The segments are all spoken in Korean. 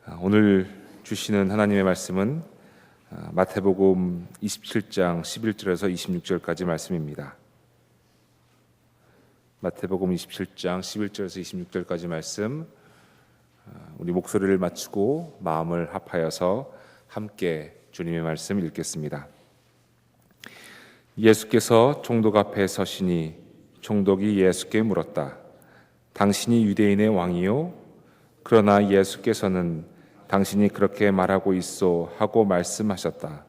오늘 주시는 하나님의 말씀은 마태복음 27장 11절에서 26절까지 말씀입니다. 마태복음 27장 11절에서 26절까지 말씀, 우리 목소리를 맞추고 마음을 합하여서 함께 주님의 말씀 읽겠습니다. 예수께서 총독 앞에 서시니 총독이 예수께 물었다. 당신이 유대인의 왕이요? 그러나 예수께서는 당신이 그렇게 말하고 있소 하고 말씀하셨다.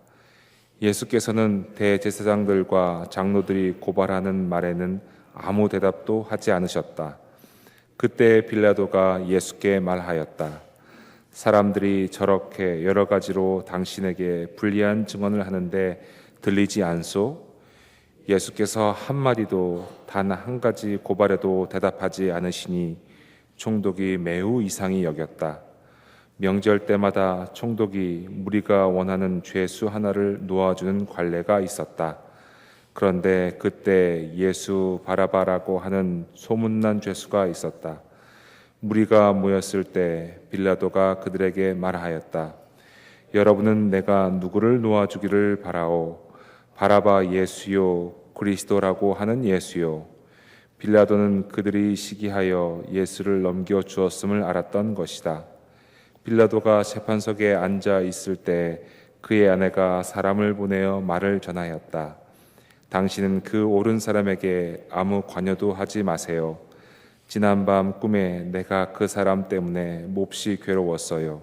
예수께서는 대제사장들과 장로들이 고발하는 말에는 아무 대답도 하지 않으셨다. 그때 빌라도가 예수께 말하였다. 사람들이 저렇게 여러 가지로 당신에게 불리한 증언을 하는데 들리지 않소? 예수께서 한마디도 단 한 가지 고발에도 대답하지 않으시니 총독이 매우 이상히 여겼다. 명절 때마다 총독이 무리가 원하는 죄수 하나를 놓아주는 관례가 있었다. 그런데 그때 예수 바라바라고 하는 소문난 죄수가 있었다. 무리가 모였을 때 빌라도가 그들에게 말하였다. 여러분은 내가 누구를 놓아주기를 바라오? 바라바 예수요, 그리스도라고 하는 예수요. 빌라도는 그들이 시기하여 예수를 넘겨주었음을 알았던 것이다. 빌라도가 재판석에 앉아 있을 때 그의 아내가 사람을 보내어 말을 전하였다. 당신은 그 옳은 사람에게 아무 관여도 하지 마세요. 지난밤 꿈에 내가 그 사람 때문에 몹시 괴로웠어요.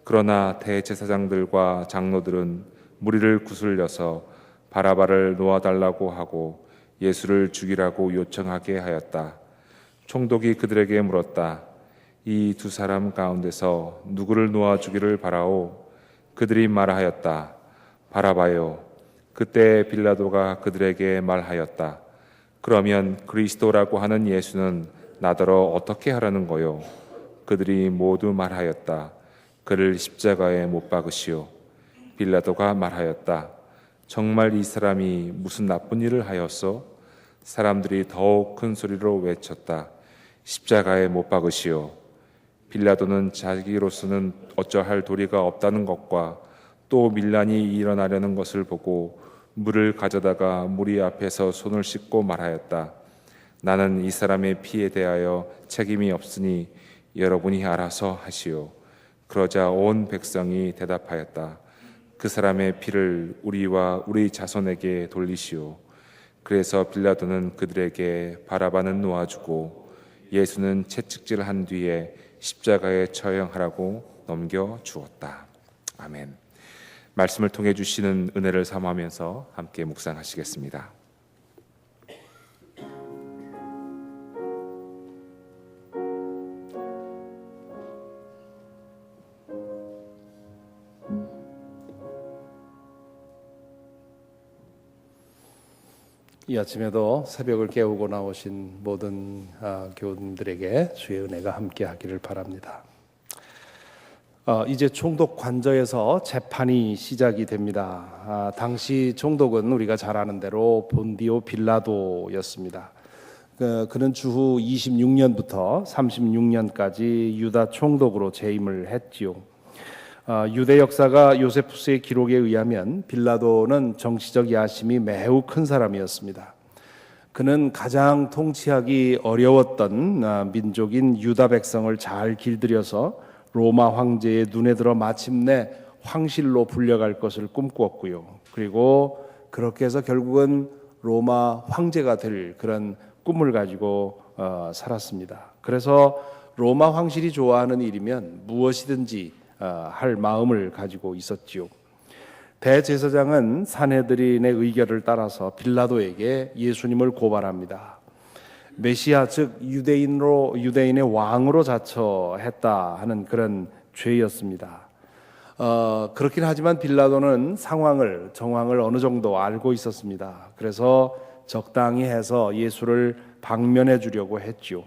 그러나 대제사장들과 장로들은 무리를 구슬려서 바라바를 놓아달라고 하고 예수를 죽이라고 요청하게 하였다. 총독이 그들에게 물었다. 이 두 사람 가운데서 누구를 놓아주기를 바라오? 그들이 말하였다. 바라바요. 그때 빌라도가 그들에게 말하였다. 그러면 그리스도라고 하는 예수는 나더러 어떻게 하라는 거요? 그들이 모두 말하였다. 그를 십자가에 못 박으시오. 빌라도가 말하였다. 정말 이 사람이 무슨 나쁜 일을 하였소? 사람들이 더욱 큰 소리로 외쳤다. 십자가에 못 박으시오. 빌라도는 자기로서는 어쩌할 도리가 없다는 것과 또 밀란이 일어나려는 것을 보고 물을 가져다가 무리 앞에서 손을 씻고 말하였다. 나는 이 사람의 피에 대하여 책임이 없으니 여러분이 알아서 하시오. 그러자 온 백성이 대답하였다. 그 사람의 피를 우리와 우리 자손에게 돌리시오. 그래서 빌라도는 그들에게 바라바는 놓아주고 예수는 채찍질한 뒤에 십자가에 처형하라고 넘겨주었다. 아멘. 말씀을 통해 주시는 은혜를 삼하면서 함께 묵상하시겠습니다. 이 아침에도 새벽을 깨우고 나오신 모든 교우님들에게 주의 은혜가 함께하기를 바랍니다. 이제 총독 관저에서 재판이 시작이 됩니다. 당시 총독은 우리가 잘 아는 대로 본디오 빌라도였습니다. 그는 주후 26년부터 36년까지 유다 총독으로 재임을 했지요. 유대 역사가 요세푸스의 기록에 의하면 빌라도는 정치적 야심이 매우 큰 사람이었습니다. 그는 가장 통치하기 어려웠던 민족인 유다 백성을 잘 길들여서 로마 황제의 눈에 들어 마침내 황실로 불려갈 것을 꿈꾸었고요. 그리고 그렇게 해서 결국은 로마 황제가 될 그런 꿈을 가지고 살았습니다. 그래서 로마 황실이 좋아하는 일이면 무엇이든지 할 마음을 가지고 있었지요. 대제사장은 산헤드린의 의결을 따라서 빌라도에게 예수님을 고발합니다. 메시아 즉 유대인의 왕으로 자처했다 하는 그런 죄였습니다. 그렇긴 하지만 빌라도는 정황을 어느 정도 알고 있었습니다. 그래서 적당히 해서 예수를 방면해 주려고 했지요.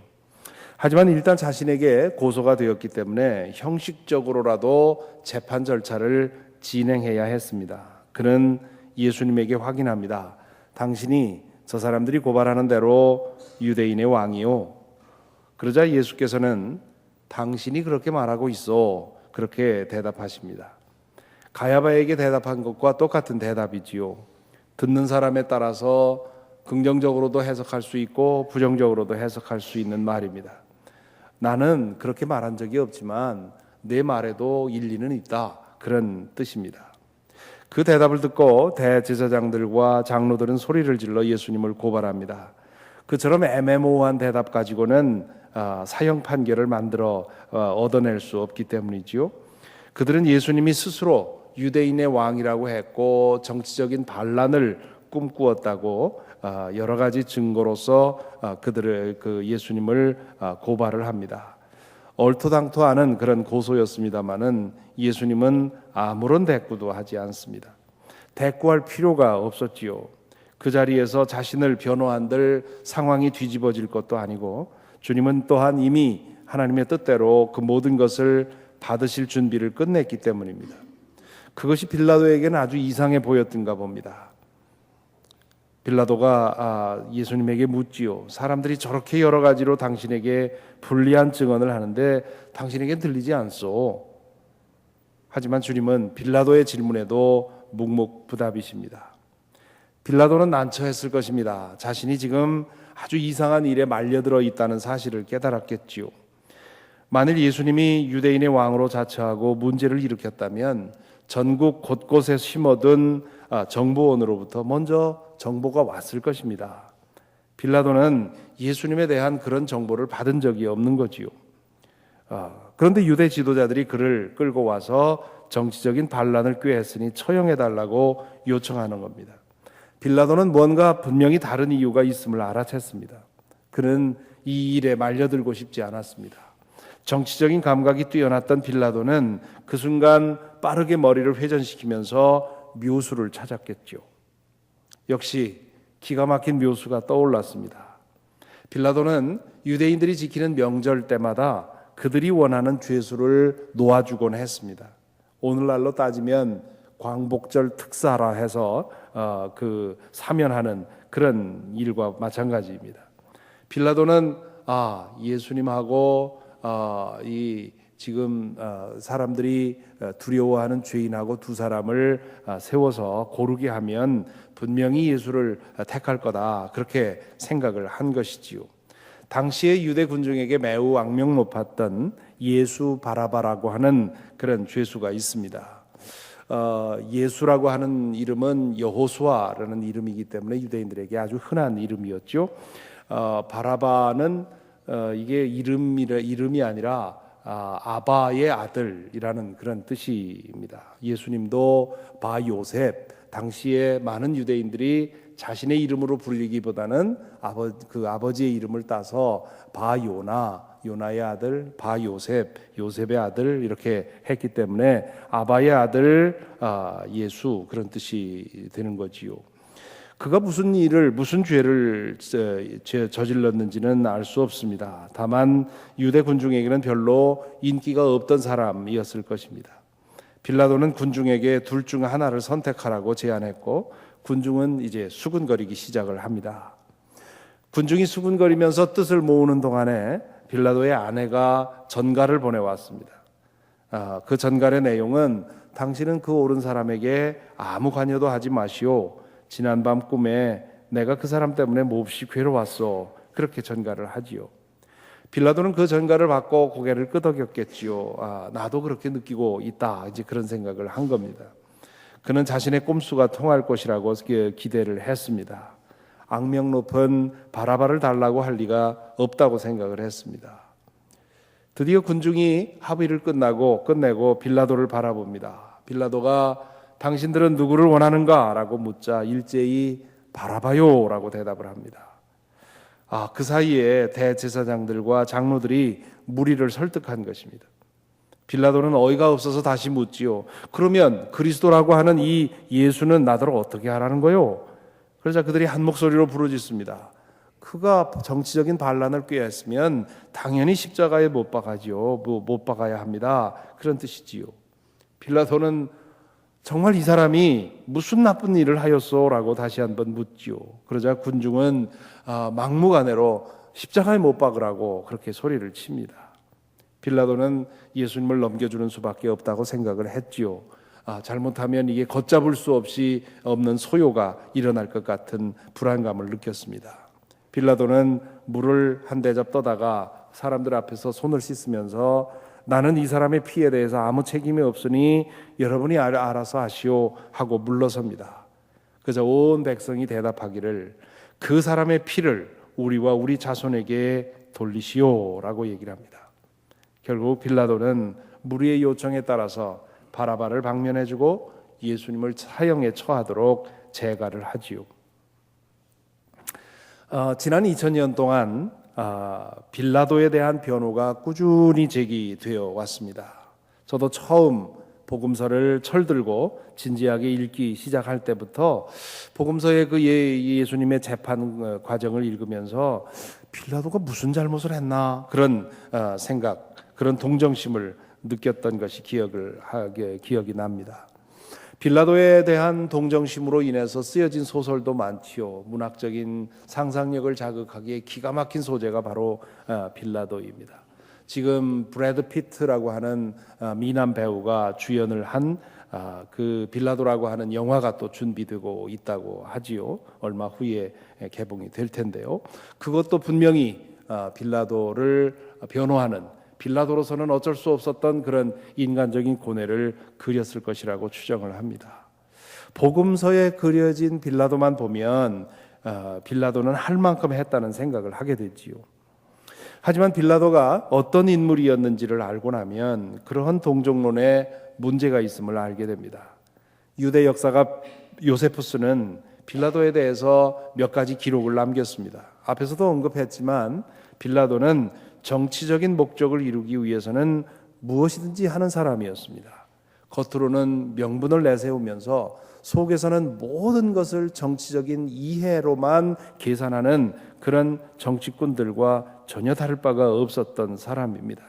하지만 일단 자신에게 고소가 되었기 때문에 형식적으로라도 재판 절차를 진행해야 했습니다. 그는 예수님에게 확인합니다. 당신이 저 사람들이 고발하는 대로 유대인의 왕이요. 그러자 예수께서는 당신이 그렇게 말하고 있어. 그렇게 대답하십니다. 가야바에게 대답한 것과 똑같은 대답이지요. 듣는 사람에 따라서 긍정적으로도 해석할 수 있고 부정적으로도 해석할 수 있는 말입니다. 나는 그렇게 말한 적이 없지만 내 말에도 일리는 있다, 그런 뜻입니다. 그 대답을 듣고 대제사장들과 장로들은 소리를 질러 예수님을 고발합니다. 그처럼 애매모호한 대답 가지고는 사형 판결을 만들어 얻어낼 수 없기 때문이지요. 그들은 예수님이 스스로 유대인의 왕이라고 했고 정치적인 반란을 꿈꾸었다고 여러 가지 증거로서 그들을 예수님을 고발을 합니다. 얼토당토하는 그런 고소였습니다마는 예수님은 아무런 대꾸도 하지 않습니다. 대꾸할 필요가 없었지요. 그 자리에서 자신을 변호한들 상황이 뒤집어질 것도 아니고 주님은 또한 이미 하나님의 뜻대로 그 모든 것을 받으실 준비를 끝냈기 때문입니다. 그것이 빌라도에게는 아주 이상해 보였던가 봅니다. 빌라도가 예수님에게 묻지요. 사람들이 저렇게 여러 가지로 당신에게 불리한 증언을 하는데 당신에겐 들리지 않소. 하지만 주님은 빌라도의 질문에도 묵묵부답이십니다. 빌라도는 난처했을 것입니다. 자신이 지금 아주 이상한 일에 말려들어 있다는 사실을 깨달았겠지요. 만일 예수님이 유대인의 왕으로 자처하고 문제를 일으켰다면 전국 곳곳에 심어둔 정보원으로부터 먼저 정보가 왔을 것입니다. 빌라도는 예수님에 대한 그런 정보를 받은 적이 없는 거지요. 그런데 유대 지도자들이 그를 끌고 와서 정치적인 반란을 꾀했으니 처형해달라고 요청하는 겁니다. 빌라도는 뭔가 분명히 다른 이유가 있음을 알아챘습니다. 그는 이 일에 말려들고 싶지 않았습니다. 정치적인 감각이 뛰어났던 빌라도는 그 순간 빠르게 머리를 회전시키면서 묘수를 찾았겠죠. 역시 기가 막힌 묘수가 떠올랐습니다. 빌라도는 유대인들이 지키는 명절 때마다 그들이 원하는 죄수를 놓아주곤 했습니다. 오늘날로 따지면 광복절 특사라 해서 사면하는 그런 일과 마찬가지입니다. 빌라도는 예수님하고 지금 사람들이 두려워하는 죄인하고 두 사람을 세워서 고르게 하면 분명히 예수를 택할 거다, 그렇게 생각을 한 것이지요. 당시의 유대 군중에게 매우 악명 높았던 예수 바라바라고 하는 그런 죄수가 있습니다. 예수라고 하는 이름은 여호수아라는 이름이기 때문에 유대인들에게 아주 흔한 이름이었죠. 바라바는 이게 이름이 아니라 아바의 아들이라는 그런 뜻입니다. 예수님도 바 요셉, 당시에 많은 유대인들이 자신의 이름으로 불리기보다는 아버지의 이름을 따서 바 요나, 요나의 아들, 바 요셉, 요셉의 아들 이렇게 했기 때문에 아바의 아들 예수, 그런 뜻이 되는 거지요. 그가 무슨 죄를 저질렀는지는 알 수 없습니다. 다만 유대 군중에게는 별로 인기가 없던 사람이었을 것입니다. 빌라도는 군중에게 둘 중 하나를 선택하라고 제안했고 군중은 이제 수군거리기 시작을 합니다. 군중이 수군거리면서 뜻을 모으는 동안에 빌라도의 아내가 전갈을 보내왔습니다. 그 전갈의 내용은 당신은 그 옳은 사람에게 아무 관여도 하지 마시오. 지난밤 꿈에 내가 그 사람 때문에 몹시 괴로웠어. 그렇게 전갈을 하지요. 빌라도는 그 전갈을 받고 고개를 끄덕였겠지요. 나도 그렇게 느끼고 있다, 이제 그런 생각을 한 겁니다. 그는 자신의 꼼수가 통할 것이라고 기대를 했습니다. 악명 높은 바라바를 달라고 할 리가 없다고 생각을 했습니다. 드디어 군중이 합의를 끝내고 빌라도를 바라봅니다. 빌라도가 당신들은 누구를 원하는가? 라고 묻자 일제히 바라바요 라고 대답을 합니다. 그 사이에 대제사장들과 장로들이 무리를 설득한 것입니다. 빌라도는 어이가 없어서 다시 묻지요. 그러면 그리스도라고 하는 이 예수는 나더러 어떻게 하라는 거요? 그러자 그들이 한 목소리로 부르짖습니다. 그가 정치적인 반란을 꾀했으면 당연히 십자가에 못 박아지요. 못 박아야 합니다. 그런 뜻이지요. 빌라도는 정말 이 사람이 무슨 나쁜 일을 하였소? 라고 다시 한번 묻지요. 그러자 군중은 막무가내로 십자가에 못 박으라고 그렇게 소리를 칩니다. 빌라도는 예수님을 넘겨주는 수밖에 없다고 생각을 했지요. 잘못하면 이게 걷잡을 수 없이 없는 소요가 일어날 것 같은 불안감을 느꼈습니다. 빌라도는 물을 한 대접 떠다가 사람들 앞에서 손을 씻으면서 나는 이 사람의 피에 대해서 아무 책임이 없으니 여러분이 알아서 하시오 하고 물러섭니다. 그래서 온 백성이 대답하기를 그 사람의 피를 우리와 우리 자손에게 돌리시오라고 얘기를 합니다. 결국 빌라도는 무리의 요청에 따라서 바라바를 방면해주고 예수님을 사형에 처하도록 재가를 하지요. 지난 2000년 동안 빌라도에 대한 변호가 꾸준히 제기되어 왔습니다. 저도 처음 복음서를 철들고 진지하게 읽기 시작할 때부터 복음서의 그 예수님의 재판 과정을 읽으면서 빌라도가 무슨 잘못을 했나 그런 생각, 그런 동정심을 느꼈던 것이 기억이 납니다. 빌라도에 대한 동정심으로 인해서 쓰여진 소설도 많지요. 문학적인 상상력을 자극하기에 기가 막힌 소재가 바로 빌라도입니다. 지금 브래드 피트라고 하는 미남 배우가 주연을 한 그 빌라도라고 하는 영화가 또 준비되고 있다고 하지요. 얼마 후에 개봉이 될 텐데요. 그것도 분명히 빌라도를 변호하는, 빌라도로서는 어쩔 수 없었던 그런 인간적인 고뇌를 그렸을 것이라고 추정을 합니다. 복음서에 그려진 빌라도만 보면 빌라도는 할 만큼 했다는 생각을 하게 되지요. 하지만 빌라도가 어떤 인물이었는지를 알고 나면 그러한 동정론에 문제가 있음을 알게 됩니다. 유대 역사가 요세푸스는 빌라도에 대해서 몇 가지 기록을 남겼습니다. 앞에서도 언급했지만 빌라도는 정치적인 목적을 이루기 위해서는 무엇이든지 하는 사람이었습니다. 겉으로는 명분을 내세우면서 속에서는 모든 것을 정치적인 이해로만 계산하는 그런 정치꾼들과 전혀 다를 바가 없었던 사람입니다.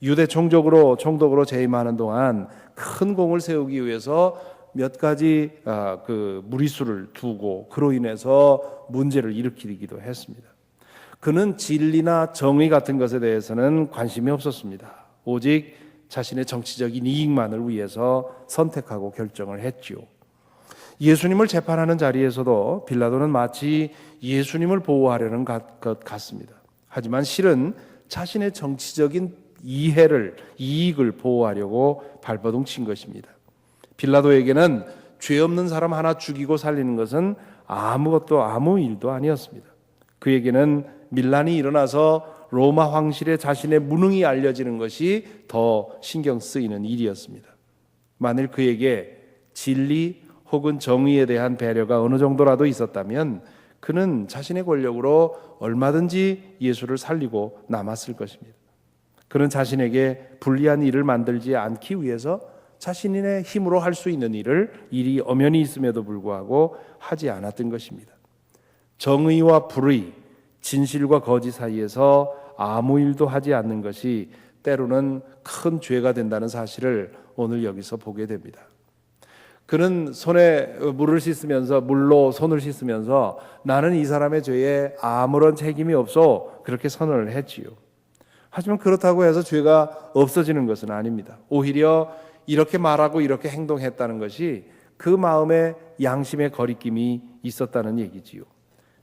유대 총독으로 재임하는 동안 큰 공을 세우기 위해서 몇 가지 그 무리수를 두고 그로 인해서 문제를 일으키기도 했습니다. 그는 진리나 정의 같은 것에 대해서는 관심이 없었습니다. 오직 자신의 정치적인 이익만을 위해서 선택하고 결정을 했지요. 예수님을 재판하는 자리에서도 빌라도는 마치 예수님을 보호하려는 것 같습니다. 하지만 실은 자신의 정치적인 이익을 보호하려고 발버둥 친 것입니다. 빌라도에게는 죄 없는 사람 하나 죽이고 살리는 것은 아무 일도 아니었습니다. 그에게는 밀란이 일어나서 로마 황실에 자신의 무능이 알려지는 것이 더 신경 쓰이는 일이었습니다. 만일 그에게 진리 혹은 정의에 대한 배려가 어느 정도라도 있었다면 그는 자신의 권력으로 얼마든지 예수를 살리고 남았을 것입니다. 그는 자신에게 불리한 일을 만들지 않기 위해서 자신의 힘으로 할 수 있는 일이 엄연히 있음에도 불구하고 하지 않았던 것입니다. 정의와 불의, 진실과 거짓 사이에서 아무 일도 하지 않는 것이 때로는 큰 죄가 된다는 사실을 오늘 여기서 보게 됩니다. 그는 물로 손을 씻으면서 나는 이 사람의 죄에 아무런 책임이 없어 그렇게 선언을 했지요. 하지만 그렇다고 해서 죄가 없어지는 것은 아닙니다. 오히려 이렇게 말하고 이렇게 행동했다는 것이 그 마음에 양심의 거리낌이 있었다는 얘기지요.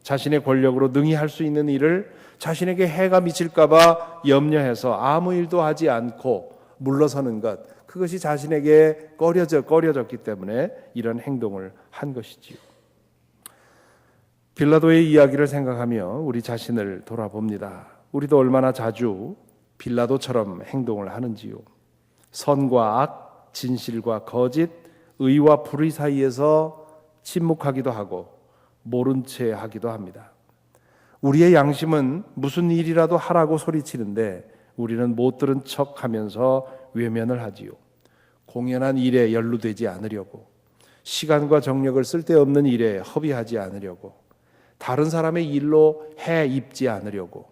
자신의 권력으로 능히 할 수 있는 일을 자신에게 해가 미칠까 봐 염려해서 아무 일도 하지 않고 물러서는 것, 그것이 자신에게 꺼려졌기 때문에 이런 행동을 한 것이지요. 빌라도의 이야기를 생각하며 우리 자신을 돌아봅니다. 우리도 얼마나 자주 빌라도처럼 행동을 하는지요. 선과 악, 진실과 거짓, 의와 불의 사이에서 침묵하기도 하고 모른 채 하기도 합니다. 우리의 양심은 무슨 일이라도 하라고 소리치는데 우리는 못 들은 척하면서 외면을 하지요. 공연한 일에 연루되지 않으려고, 시간과 정력을 쓸데없는 일에 허비하지 않으려고, 다른 사람의 일로 해 입지 않으려고,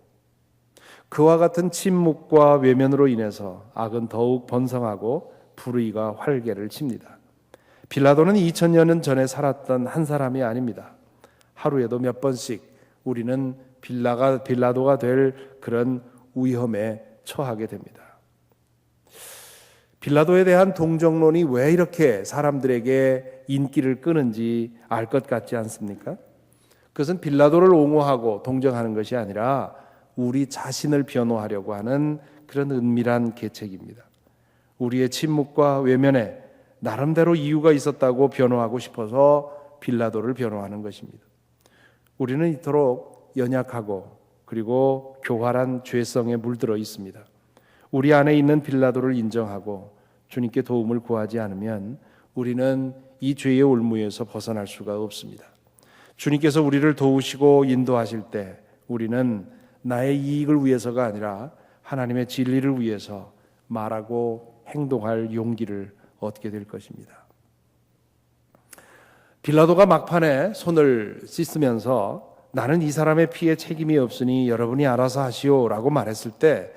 그와 같은 침묵과 외면으로 인해서 악은 더욱 번성하고 불의가 활개를 칩니다. 빌라도는 2000년 전에 살았던 한 사람이 아닙니다. 하루에도 몇 번씩 우리는 빌라도가 될 그런 위험에 처하게 됩니다. 빌라도에 대한 동정론이 왜 이렇게 사람들에게 인기를 끄는지 알 것 같지 않습니까? 그것은 빌라도를 옹호하고 동정하는 것이 아니라 우리 자신을 변호하려고 하는 그런 은밀한 계책입니다. 우리의 침묵과 외면에 나름대로 이유가 있었다고 변호하고 싶어서 빌라도를 변호하는 것입니다. 우리는 이토록 연약하고 그리고 교활한 죄성에 물들어 있습니다. 우리 안에 있는 빌라도를 인정하고 주님께 도움을 구하지 않으면 우리는 이 죄의 올무에서 벗어날 수가 없습니다. 주님께서 우리를 도우시고 인도하실 때 우리는 나의 이익을 위해서가 아니라 하나님의 진리를 위해서 말하고 행동할 용기를 얻게 될 것입니다. 빌라도가 막판에 손을 씻으면서 나는 이 사람의 피에 책임이 없으니 여러분이 알아서 하시오라고 말했을 때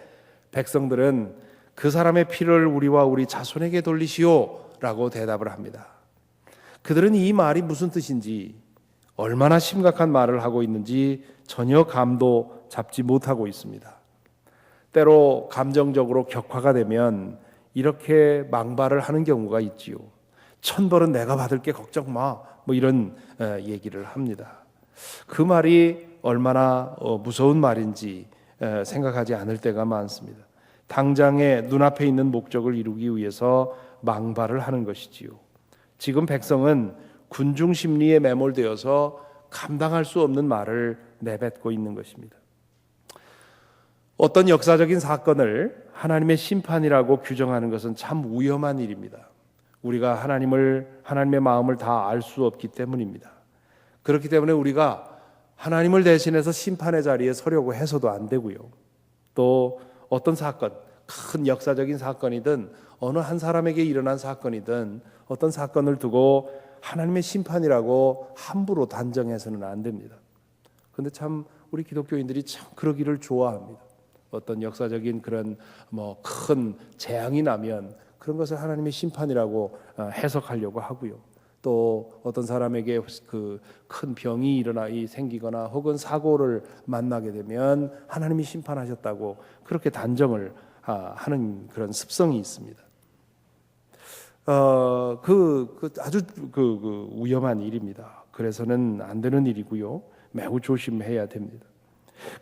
백성들은 그 사람의 피를 우리와 우리 자손에게 돌리시오라고 대답을 합니다. 그들은 이 말이 무슨 뜻인지, 얼마나 심각한 말을 하고 있는지 전혀 감도 잡지 못하고 있습니다. 때로 감정적으로 격화가 되면 이렇게 망발을 하는 경우가 있지요. 천벌은 내가 받을게, 걱정 마, 뭐 이런 얘기를 합니다. 그 말이 얼마나 무서운 말인지 생각하지 않을 때가 많습니다. 당장의 눈앞에 있는 목적을 이루기 위해서 망발을 하는 것이지요. 지금 백성은 군중 심리에 매몰되어서 감당할 수 없는 말을 내뱉고 있는 것입니다. 어떤 역사적인 사건을 하나님의 심판이라고 규정하는 것은 참 위험한 일입니다. 우리가 하나님의 마음을 다 알 수 없기 때문입니다. 그렇기 때문에 우리가 하나님을 대신해서 심판의 자리에 서려고 해서도 안 되고요. 또 어떤 사건, 큰 역사적인 사건이든 어느 한 사람에게 일어난 사건이든 어떤 사건을 두고 하나님의 심판이라고 함부로 단정해서는 안 됩니다. 그런데 참 우리 기독교인들이 참 그러기를 좋아합니다. 어떤 역사적인 그런 큰 재앙이 나면 그런 것을 하나님의 심판이라고 해석하려고 하고요. 또 어떤 사람에게 그 큰 병이 생기거나 혹은 사고를 만나게 되면 하나님이 심판하셨다고 그렇게 단정을 하는 그런 습성이 있습니다. 아주 위험한 일입니다. 그래서는 안 되는 일이고요. 매우 조심해야 됩니다.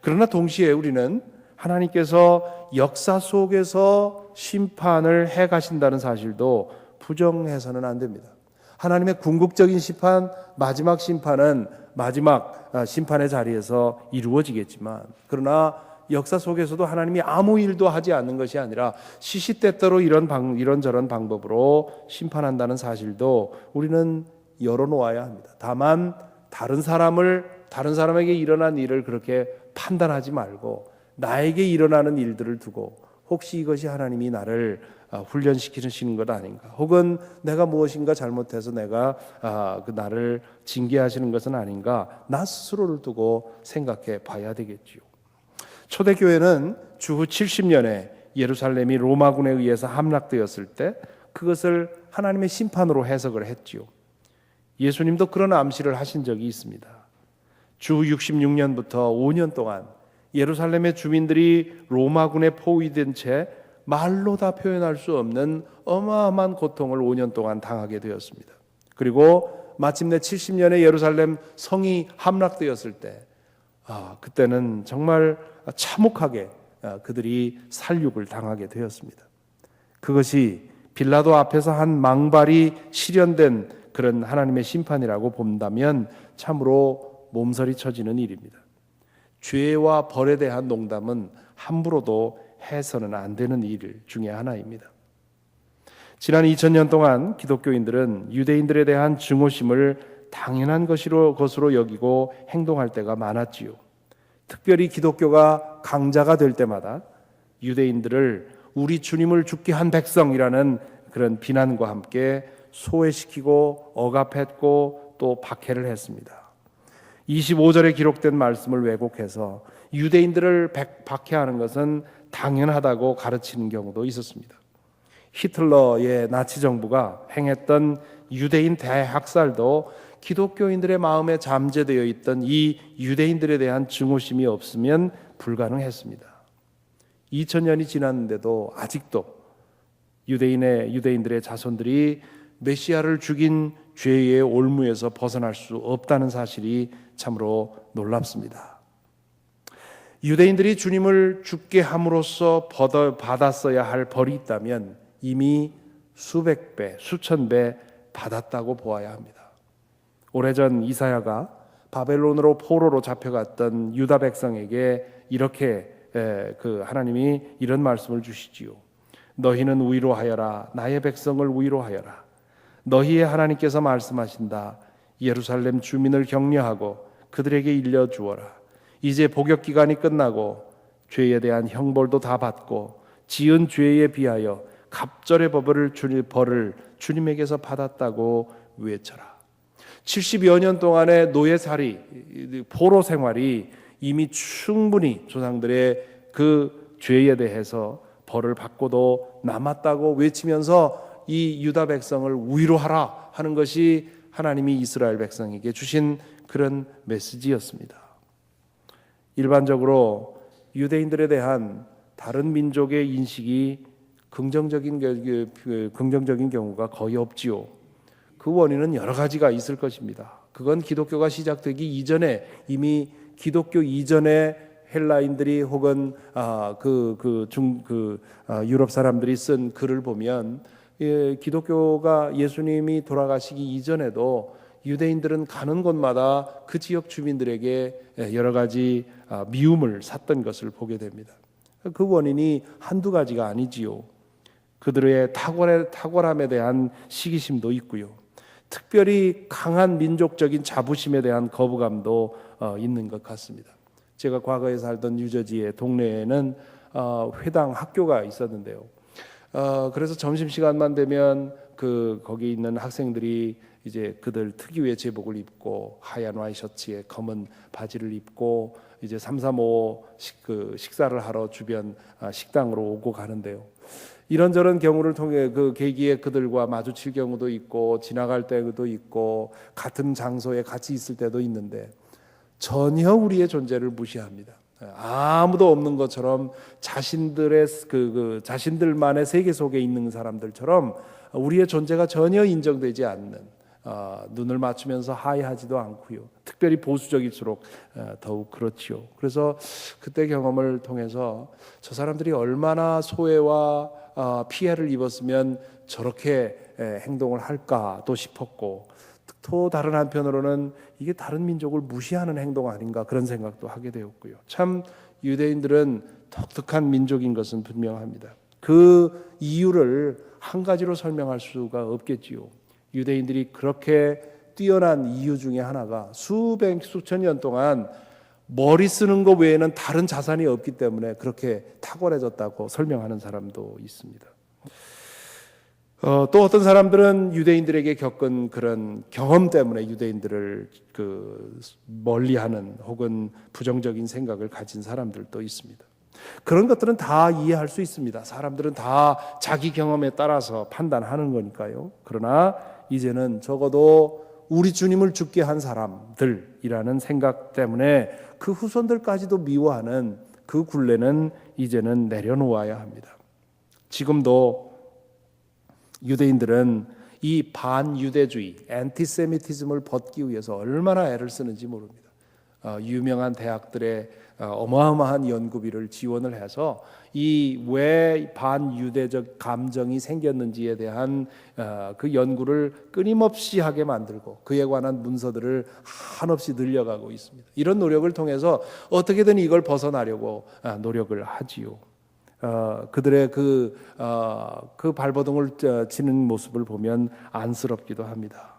그러나 동시에 우리는 하나님께서 역사 속에서 심판을 해 가신다는 사실도 부정해서는 안 됩니다. 하나님의 궁극적인 심판, 마지막 심판은 마지막 심판의 자리에서 이루어지겠지만, 그러나 역사 속에서도 하나님이 아무 일도 하지 않는 것이 아니라 시시때때로 이런저런 방법으로 심판한다는 사실도 우리는 열어놓아야 합니다. 다만 다른 사람에게 일어난 일을 그렇게 판단하지 말고 나에게 일어나는 일들을 두고 혹시 이것이 하나님이 나를 훈련시키시는 것 아닌가, 혹은 내가 무엇인가 잘못해서 내가 나를 징계하시는 것은 아닌가, 나 스스로를 두고 생각해 봐야 되겠지요. 초대교회는 주후 70년에 예루살렘이 로마군에 의해서 함락되었을 때 그것을 하나님의 심판으로 해석을 했지요. 예수님도 그런 암시를 하신 적이 있습니다. 주후 66년부터 5년 동안 예루살렘의 주민들이 로마군에 포위된 채 말로 다 표현할 수 없는 어마어마한 고통을 5년 동안 당하게 되었습니다. 그리고 마침내 70년에 예루살렘 성이 함락되었을 때 그때는 정말 참혹하게 그들이 살육을 당하게 되었습니다. 그것이 빌라도 앞에서 한 망발이 실현된 그런 하나님의 심판이라고 본다면 참으로 몸서리 쳐지는 일입니다. 죄와 벌에 대한 농담은 함부로도 해서는 안 되는 일 중에 하나입니다. 지난 2000년 동안 기독교인들은 유대인들에 대한 증오심을 당연한 것으로 여기고 행동할 때가 많았지요. 특별히 기독교가 강자가 될 때마다 유대인들을 우리 주님을 죽게 한 백성이라는 그런 비난과 함께 소외시키고 억압했고 또 박해를 했습니다. 25절에 기록된 말씀을 왜곡해서 유대인들을 박해하는 것은 당연하다고 가르치는 경우도 있었습니다. 히틀러의 나치 정부가 행했던 유대인 대학살도 기독교인들의 마음에 잠재되어 있던 이 유대인들에 대한 증오심이 없으면 불가능했습니다. 2000년이 지났는데도 아직도 유대인들의 자손들이 메시아를 죽인 죄의 올무에서 벗어날 수 없다는 사실이 참으로 놀랍습니다. 유대인들이 주님을 죽게 함으로써 받았어야 할 벌이 있다면 이미 수백 배, 수천 배 받았다고 보아야 합니다. 오래전 이사야가 바벨론으로 포로로 잡혀갔던 유다 백성에게 이렇게 하나님이 이런 말씀을 주시지요. 너희는 위로하여라. 나의 백성을 위로하여라. 너희의 하나님께서 말씀하신다. 예루살렘 주민을 격려하고 그들에게 일려주어라. 이제 복역 기간이 끝나고 죄에 대한 형벌도 다 받고 지은 죄에 비하여 갑절의 벌을 주님에게서 받았다고 외쳐라. 70여 년 동안의 노예살이, 포로 생활이 이미 충분히 조상들의 그 죄에 대해서 벌을 받고도 남았다고 외치면서 이 유다 백성을 위로하라 하는 것이 하나님이 이스라엘 백성에게 주신 그런 메시지였습니다. 일반적으로 유대인들에 대한 다른 민족의 인식이 긍정적인 경우가 거의 없지요. 그 원인은 여러 가지가 있을 것입니다. 그건 기독교가 시작되기 이전에 이미 기독교 이전에 헬라인들이 혹은 유럽 사람들이 쓴 글을 보면 기독교가 예수님이 돌아가시기 이전에도 유대인들은 가는 곳마다 그 지역 주민들에게 여러 가지 미움을 샀던 것을 보게 됩니다. 그 원인이 한두 가지가 아니지요. 그들의 탁월함에 대한 시기심도 있고요. 특별히 강한 민족적인 자부심에 대한 거부감도 있는 것 같습니다. 제가 과거에 살던 뉴저지의 동네에는 회당 학교가 있었는데요. 그래서 점심시간만 되면 거기 있는 학생들이 이제 그들 특유의 제복을 입고 하얀 와이셔츠에 검은 바지를 입고 이제 335 식사를 하러 주변 식당으로 오고 가는데요. 이런저런 경우를 통해 그 계기에 그들과 마주칠 경우도 있고 지나갈 때도 있고 같은 장소에 같이 있을 때도 있는데 전혀 우리의 존재를 무시합니다. 아무도 없는 것처럼 자신들만의 세계 속에 있는 사람들처럼 우리의 존재가 전혀 인정되지 않는, 눈을 맞추면서 하이하지도 않고요. 특별히 보수적일수록 더욱 그렇지요. 그래서 그때 경험을 통해서 저 사람들이 얼마나 소외와 피해를 입었으면 저렇게 행동을 할까도 싶었고, 또 다른 한편으로는 이게 다른 민족을 무시하는 행동 아닌가 그런 생각도 하게 되었고요. 참 유대인들은 독특한 민족인 것은 분명합니다. 그 이유를 한 가지로 설명할 수가 없겠지요. 유대인들이 그렇게 뛰어난 이유 중에 하나가 수천 년 동안 머리 쓰는 것 외에는 다른 자산이 없기 때문에 그렇게 탁월해졌다고 설명하는 사람도 있습니다. 또 어떤 사람들은 유대인들에게 겪은 그런 경험 때문에 유대인들을 멀리하는 혹은 부정적인 생각을 가진 사람들도 있습니다. 그런 것들은 다 이해할 수 있습니다. 사람들은 다 자기 경험에 따라서 판단하는 거니까요. 그러나 이제는 적어도 우리 주님을 죽게 한 사람들이라는 생각 때문에 그 후손들까지도 미워하는 그 굴레는 이제는 내려놓아야 합니다. 지금도 유대인들은 이 반유대주의, 엔티세미티즘을 벗기 위해서 얼마나 애를 쓰는지 모릅니다. 유명한 대학들의 어마어마한 연구비를 지원을 해서 이 왜 반유대적 감정이 생겼는지에 대한 그 연구를 끊임없이 하게 만들고 그에 관한 문서들을 한없이 늘려가고 있습니다. 이런 노력을 통해서 어떻게든 이걸 벗어나려고 노력을 하지요. 그들의 그 발버둥을 치는 모습을 보면 안쓰럽기도 합니다.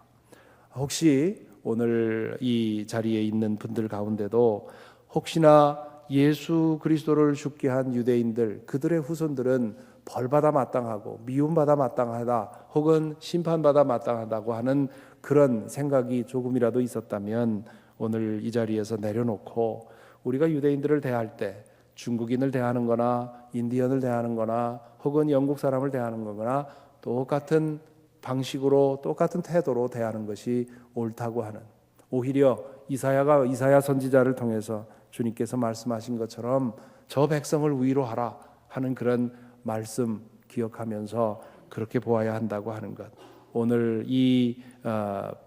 혹시 오늘 이 자리에 있는 분들 가운데도 혹시나 예수 그리스도를 죽게 한 유대인들, 그들의 후손들은 벌받아 마땅하고 미움받아 마땅하다 혹은 심판받아 마땅하다고 하는 그런 생각이 조금이라도 있었다면 오늘 이 자리에서 내려놓고 우리가 유대인들을 대할 때 중국인을 대하는 거나 인디언을 대하는 거나 혹은 영국 사람을 대하는 거나 똑같은 방식으로 똑같은 태도로 대하는 것이 옳다고 하는, 오히려 이사야 선지자를 통해서 주님께서 말씀하신 것처럼 저 백성을 위로하라 하는 그런 말씀 기억하면서 그렇게 보아야 한다고 하는 것. 오늘 이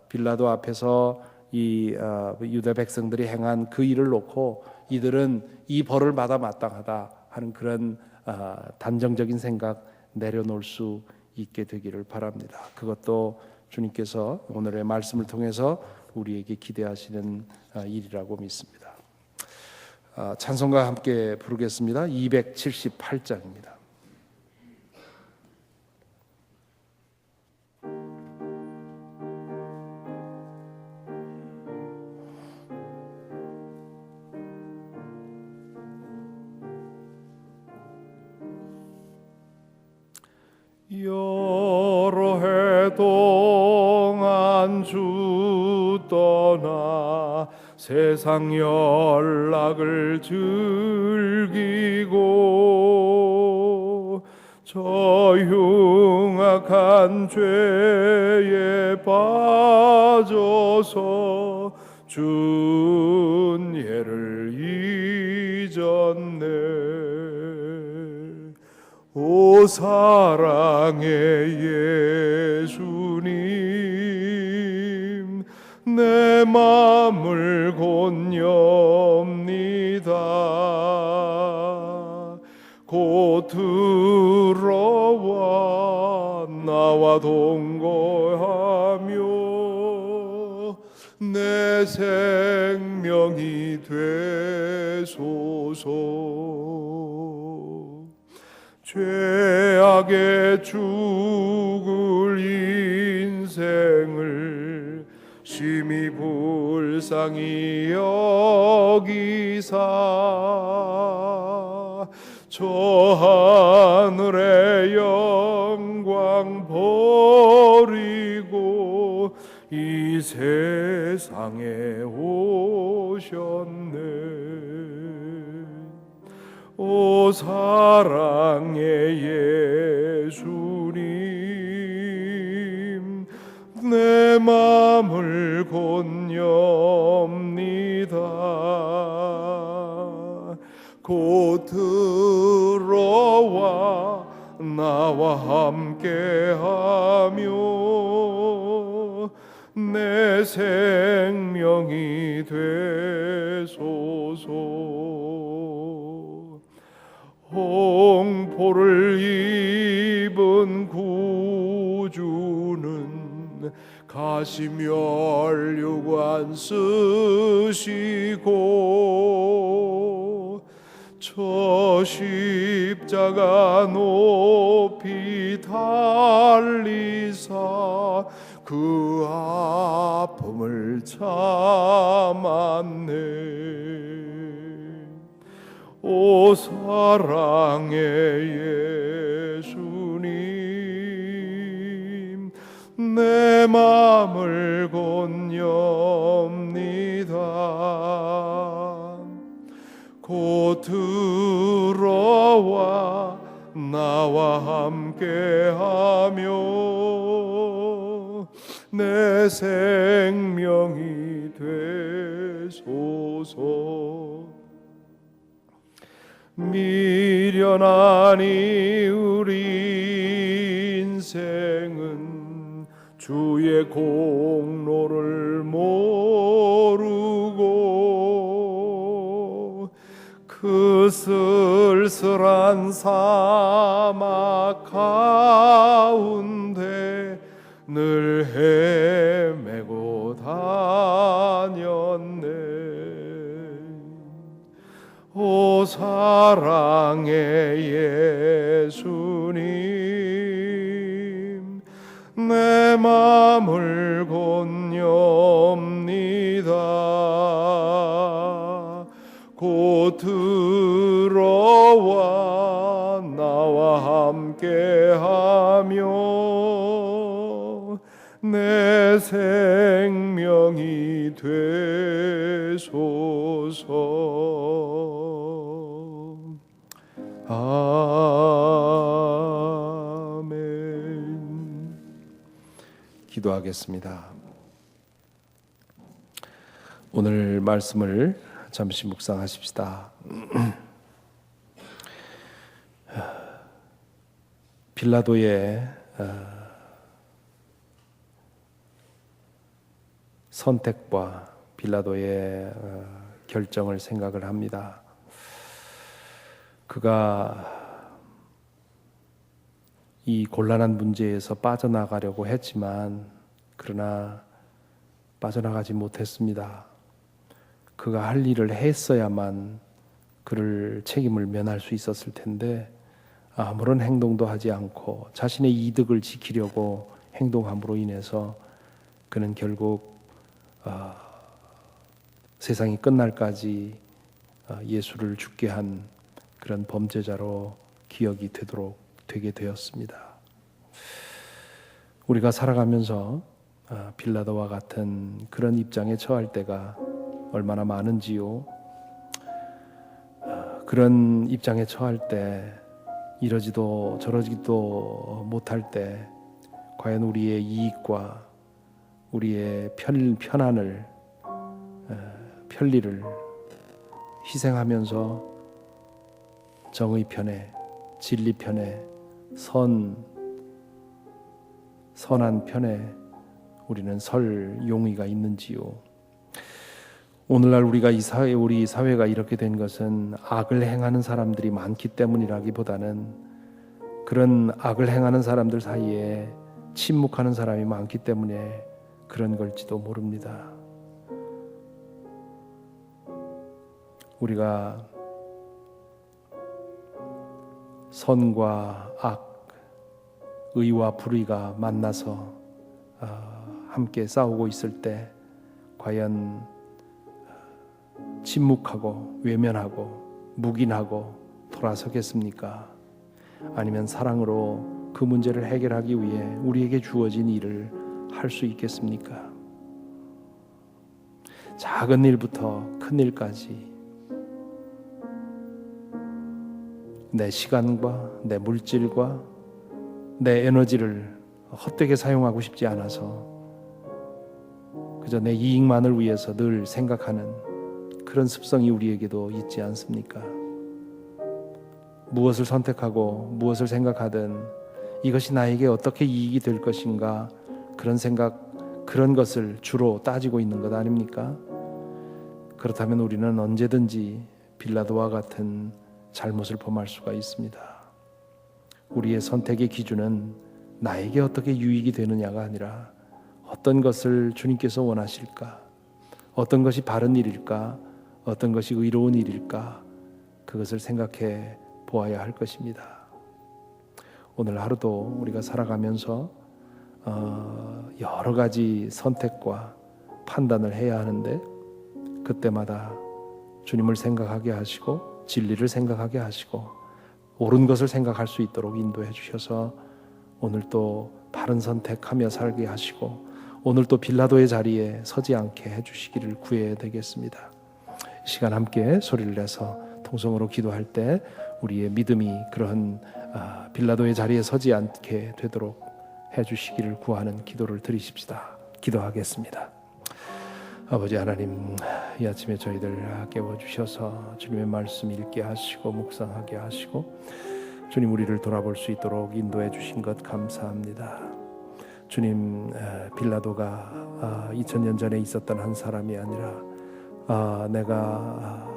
빌라도 앞에서 이 유대 백성들이 행한 그 일을 놓고 이들은 이 벌을 받아 마땅하다 하는 그런 단정적인 생각 내려놓을 수 있게 되기를 바랍니다. 그것도 주님께서 오늘의 말씀을 통해서 우리에게 기대하시는 일이라고 믿습니다. 찬송과 함께 부르겠습니다. 278장입니다. 여러 해 동안 주 떠나 세상 연락을 즐기고 저 흉악한 죄에 빠져서 준예를 잊었네. 오 사랑의 예수님, 내 맘을 곧엽니다. 곧 들어와 나와 동거하며 내 생명이 되소서. 죄악에 죽을 인생을 심히 불쌍히 여기사 저 하늘의 영광 버리고 이 세상에 오셨네. 오 사랑의 예수님, 내 맘을 곧엽니다. 곧 들어와 나와 함께하며 내 생명이 되소서. 홍포를 입은 구주는 가시면류관 쓰시고 저 십자가 높이 달리사 그 아픔을 참았네. 오 사랑의 예수님, 내 맘을 곧엽니다. 곧 들어와 나와 함께하며 내 생명이 되소서. 미련하니 우리 인생은 주의 공로를 모르고 그 쓸쓸한 사막 가운데 늘 헤매고 다녔네. 오 사랑의 예수님, 내 맘을 곧엽니다. 곧 들어와 나와 함께하며 내 생명이 되소서. 아멘. 기도하겠습니다. 오늘 말씀을 잠시 묵상하십시다. 빌라도의 선택과 빌라도의 결정을 생각을 합니다. 그가 이 곤란한 문제에서 빠져나가려고 했지만 그러나 빠져나가지 못했습니다. 그가 할 일을 했어야만 그를 책임을 면할 수 있었을 텐데 아무런 행동도 하지 않고 자신의 이득을 지키려고 행동함으로 인해서 그는 결국 세상이 끝날까지 예수를 죽게 한 그런 범죄자로 기억이 되게 되었습니다. 우리가 살아가면서 빌라도와 같은 그런 입장에 처할 때가 얼마나 많은지요. 그런 입장에 처할 때 이러지도 저러지도 못할 때 과연 우리의 이익과 우리의 편안을 편리를 희생하면서 정의 편에 진리 편에 선한 편에 우리는 설 용의가 있는지요. 오늘날 우리 사회가 이렇게 된 것은 악을 행하는 사람들이 많기 때문이라기보다는 그런 악을 행하는 사람들 사이에 침묵하는 사람이 많기 때문에 그런 걸지도 모릅니다. 우리가 선과 악, 의와 불의가 만나서 함께 싸우고 있을 때 과연 침묵하고 외면하고 묵인하고 돌아서겠습니까? 아니면 사랑으로 그 문제를 해결하기 위해 우리에게 주어진 일을 할 수 있겠습니까? 작은 일부터 큰 일까지 내 시간과 내 물질과 내 에너지를 헛되게 사용하고 싶지 않아서 그저 내 이익만을 위해서 늘 생각하는 그런 습성이 우리에게도 있지 않습니까? 무엇을 선택하고 무엇을 생각하든 이것이 나에게 어떻게 이익이 될 것인가 그런 생각, 그런 것을 주로 따지고 있는 것 아닙니까? 그렇다면 우리는 언제든지 빌라도와 같은 잘못을 범할 수가 있습니다. 우리의 선택의 기준은 나에게 어떻게 유익이 되느냐가 아니라 어떤 것을 주님께서 원하실까? 어떤 것이 바른 일일까? 어떤 것이 의로운 일일까? 그것을 생각해 보아야 할 것입니다. 오늘 하루도 우리가 살아가면서 여러 가지 선택과 판단을 해야 하는데 그때마다 주님을 생각하게 하시고 진리를 생각하게 하시고 옳은 것을 생각할 수 있도록 인도해 주셔서 오늘 또 바른 선택하며 살게 하시고 오늘 또 빌라도의 자리에 서지 않게 해주시기를 구해야 되겠습니다. 이 시간 함께 소리를 내서 통성으로 기도할 때 우리의 믿음이 그러한 빌라도의 자리에 서지 않게 되도록 해주시기를 구하는 기도를 드리십시다. 기도하겠습니다. 아버지 하나님, 이 아침에 저희들 깨워주셔서 주님의 말씀 읽게 하시고 묵상하게 하시고 주님 우리를 돌아볼 수 있도록 인도해 주신 것 감사합니다. 주님, 빌라도가 2000년 전에 있었던 한 사람이 아니라 내가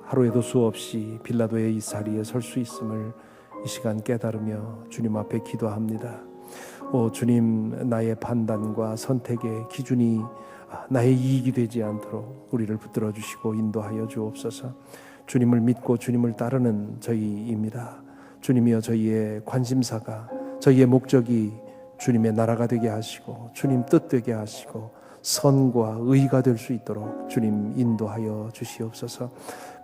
하루에도 수없이 빌라도의 이 자리에 설 수 있음을 이 시간 깨달으며 주님 앞에 기도합니다. 오 주님, 나의 판단과 선택의 기준이 나의 이익이 되지 않도록 우리를 붙들어 주시고 인도하여 주옵소서. 주님을 믿고 주님을 따르는 저희입니다. 주님이여, 저희의 관심사가, 저희의 목적이 주님의 나라가 되게 하시고 주님 뜻 되게 하시고 선과 의가 될 수 있도록 주님 인도하여 주시옵소서.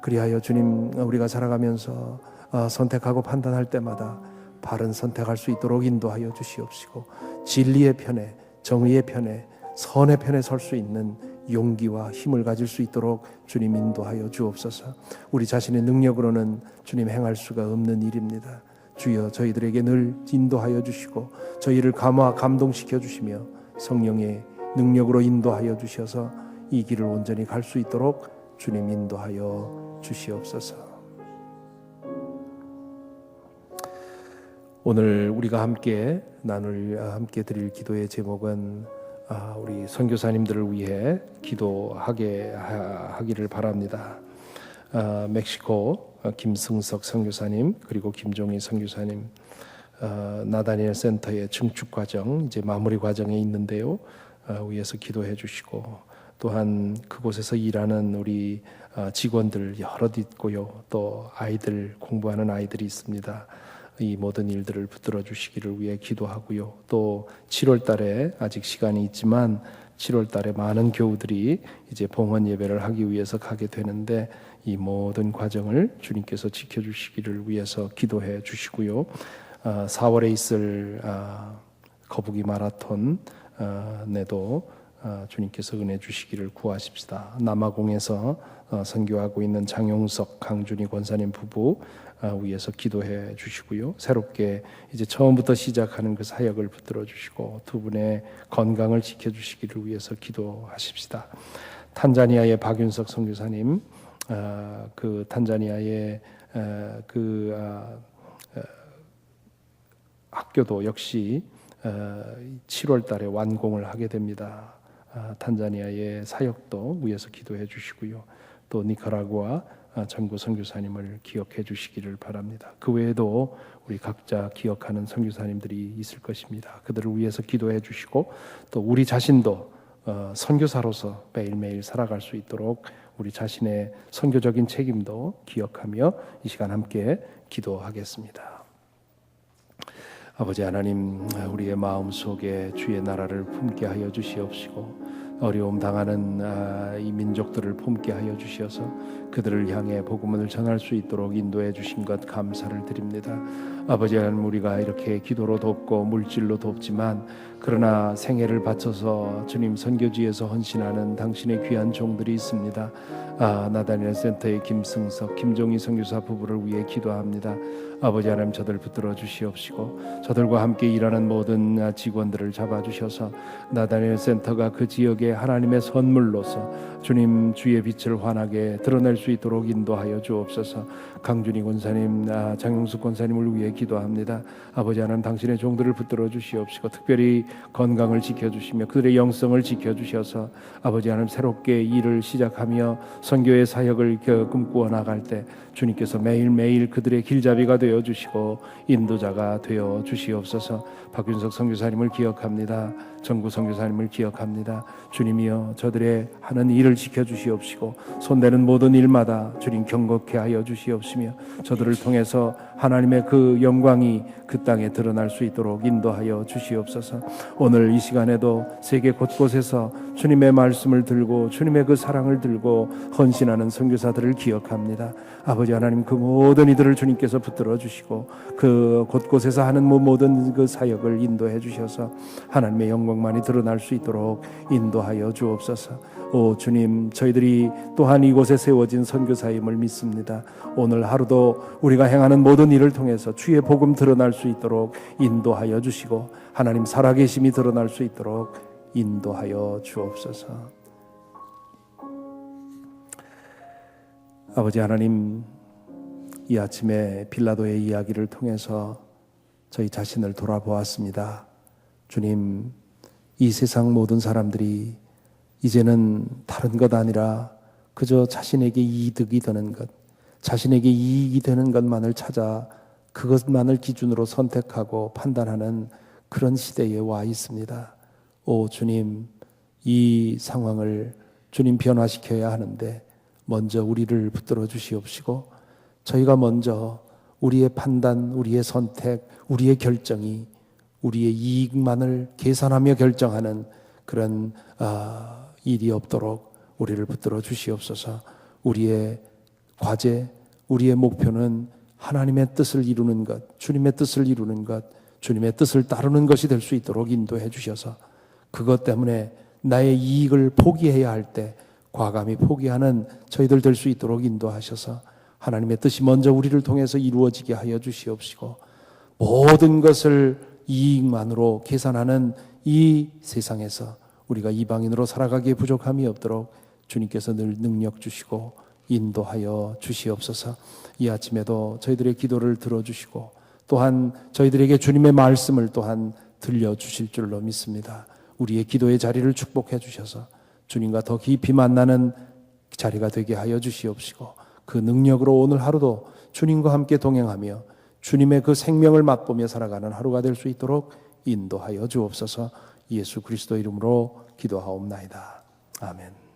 그리하여 주님, 우리가 살아가면서 선택하고 판단할 때마다 바른 선택할 수 있도록 인도하여 주시옵시고 진리의 편에, 정의의 편에, 선의 편에 설 수 있는 용기와 힘을 가질 수 있도록 주님 인도하여 주옵소서. 우리 자신의 능력으로는 주님 행할 수가 없는 일입니다. 주여, 저희들에게 늘 인도하여 주시고 저희를 감동시켜 주시며 성령의 능력으로 인도하여 주셔서 이 길을 온전히 갈 수 있도록 주님 인도하여 주시옵소서. 오늘 우리가 함께 함께 드릴 기도의 제목은 우리 선교사님들을 위해 기도하게 하기를 바랍니다. 멕시코 김승석 선교사님 그리고 김종희 선교사님 나다니엘 센터의 증축 과정 이제 마무리 과정에 있는데요. 위에서 기도해 주시고 또한 그곳에서 일하는 우리 직원들 여럿 있고요. 또 아이들 공부하는 아이들이 있습니다. 이 모든 일들을 붙들어 주시기를 위해 기도하고요. 또 7월 달에 아직 시간이 있지만 7월 달에 많은 교우들이 이제 봉헌 예배를 하기 위해서 가게 되는데 이 모든 과정을 주님께서 지켜 주시기를 위해서 기도해 주시고요. 4월에 있을 거북이 마라톤 내도 주님께서 은혜 주시기를 구하십시다. 남아공에서 선교하고 있는 장용석, 강준희 권사님 부부 위해서 기도해 주시고요. 새롭게 이제 처음부터 시작하는 그 사역을 붙들어 주시고 두 분의 건강을 지켜 주시기를 위해서 기도하십시다. 탄자니아의 박윤석 선교사님, 그 탄자니아의 학교도 역시 7월 달에 완공을 하게 됩니다. 탄자니아의 사역도 위에서 기도해 주시고요. 또 니카라구아 전구 선교사님을 기억해 주시기를 바랍니다. 그 외에도 우리 각자 기억하는 선교사님들이 있을 것입니다. 그들을 위해서 기도해 주시고 또 우리 자신도 선교사로서 매일매일 살아갈 수 있도록 우리 자신의 선교적인 책임도 기억하며 이 시간 함께 기도하겠습니다. 아버지 하나님, 우리의 마음속에 주의 나라를 품게 하여 주시옵시고 어려움 당하는 이 민족들을 품게 하여 주시어서 그들을 향해 복음을 전할 수 있도록 인도해 주신 것 감사를 드립니다. 아버지 하나님, 우리가 이렇게 기도로 돕고 물질로 돕지만 그러나 생애를 바쳐서 주님 선교지에서 헌신하는 당신의 귀한 종들이 있습니다. 나다니엘 센터의 김승석, 김종희 선교사 부부를 위해 기도합니다. 아버지 하나님, 저들 붙들어 주시옵시고 저들과 함께 일하는 모든 직원들을 잡아주셔서 나다니엘 센터가 그 지역에 하나님의 선물로서 주님 주의 빛을 환하게 드러낼 수 있도록 인도하여 주옵소서. 강준희 권사님, 장용숙 권사님을 위해 기도합니다. 아버지 하나님, 당신의 종들을 붙들어 주시옵시고 특별히 건강을 지켜주시며 그들의 영성을 지켜주셔서 아버지 하나님, 새롭게 일을 시작하며 선교의 사역을 꿈꾸어 나갈 때 주님께서 매일매일 그들의 길잡이가 되어 주시고 인도자가 되어 주시옵소서. 박윤석 선교사님을 기억합니다. 전구 선교사님을 기억합니다. 주님이여, 저들의 하는 일을 지켜주시옵시고 손대는 모든 일마다 주님 경고케 하여 주시옵시며 저들을 통해서 하나님의 그 영광이 그 땅에 드러날 수 있도록 인도하여 주시옵소서. 오늘 이 시간에도 세계 곳곳에서 주님의 말씀을 들고 주님의 그 사랑을 들고 헌신하는 선교사들을 기억합니다. 아버지 하나님, 그 모든 이들을 주님께서 붙들어 주시고 그 곳곳에서 하는 모든 그 사역을 인도해 주셔서 하나님의 영광만이 드러날 수 있도록 인도하여 주옵소서. 오 주님, 저희들이 또한 이곳에 세워진 선교사임을 믿습니다. 오늘 하루도 우리가 행하는 모든 일을 통해서 주의 복음 드러날 수 있도록 인도하여 주시고 하나님 살아계심이 드러날 수 있도록 인도하여 주옵소서. 아버지 하나님, 이 아침에 빌라도의 이야기를 통해서 저희 자신을 돌아보았습니다. 주님, 이 세상 모든 사람들이 이제는 다른 것 아니라 그저 자신에게 이득이 되는 것, 자신에게 이익이 되는 것만을 찾아 그것만을 기준으로 선택하고 판단하는 그런 시대에 와 있습니다. 오 주님, 이 상황을 주님 변화시켜야 하는데 먼저 우리를 붙들어 주시옵시고 저희가 먼저 우리의 판단, 우리의 선택, 우리의 결정이 우리의 이익만을 계산하며 결정하는 그런 일이 없도록 우리를 붙들어 주시옵소서. 우리의 과제, 우리의 목표는 하나님의 뜻을 이루는 것, 주님의 뜻을 이루는 것, 주님의 뜻을 따르는 것이 될 수 있도록 인도해 주셔서 그것 때문에 나의 이익을 포기해야 할 때 과감히 포기하는 저희들 될 수 있도록 인도하셔서 하나님의 뜻이 먼저 우리를 통해서 이루어지게 하여 주시옵시고 모든 것을 이익만으로 계산하는 이 세상에서 우리가 이방인으로 살아가기에 부족함이 없도록 주님께서 늘 능력 주시고 인도하여 주시옵소서. 이 아침에도 저희들의 기도를 들어주시고 또한 저희들에게 주님의 말씀을 또한 들려주실 줄로 믿습니다. 우리의 기도의 자리를 축복해 주셔서 주님과 더 깊이 만나는 자리가 되게 하여 주시옵시고, 그 능력으로 오늘 하루도 주님과 함께 동행하며 주님의 그 생명을 맛보며 살아가는 하루가 될 수 있도록 인도하여 주옵소서. 예수 그리스도 이름으로 기도하옵나이다. 아멘.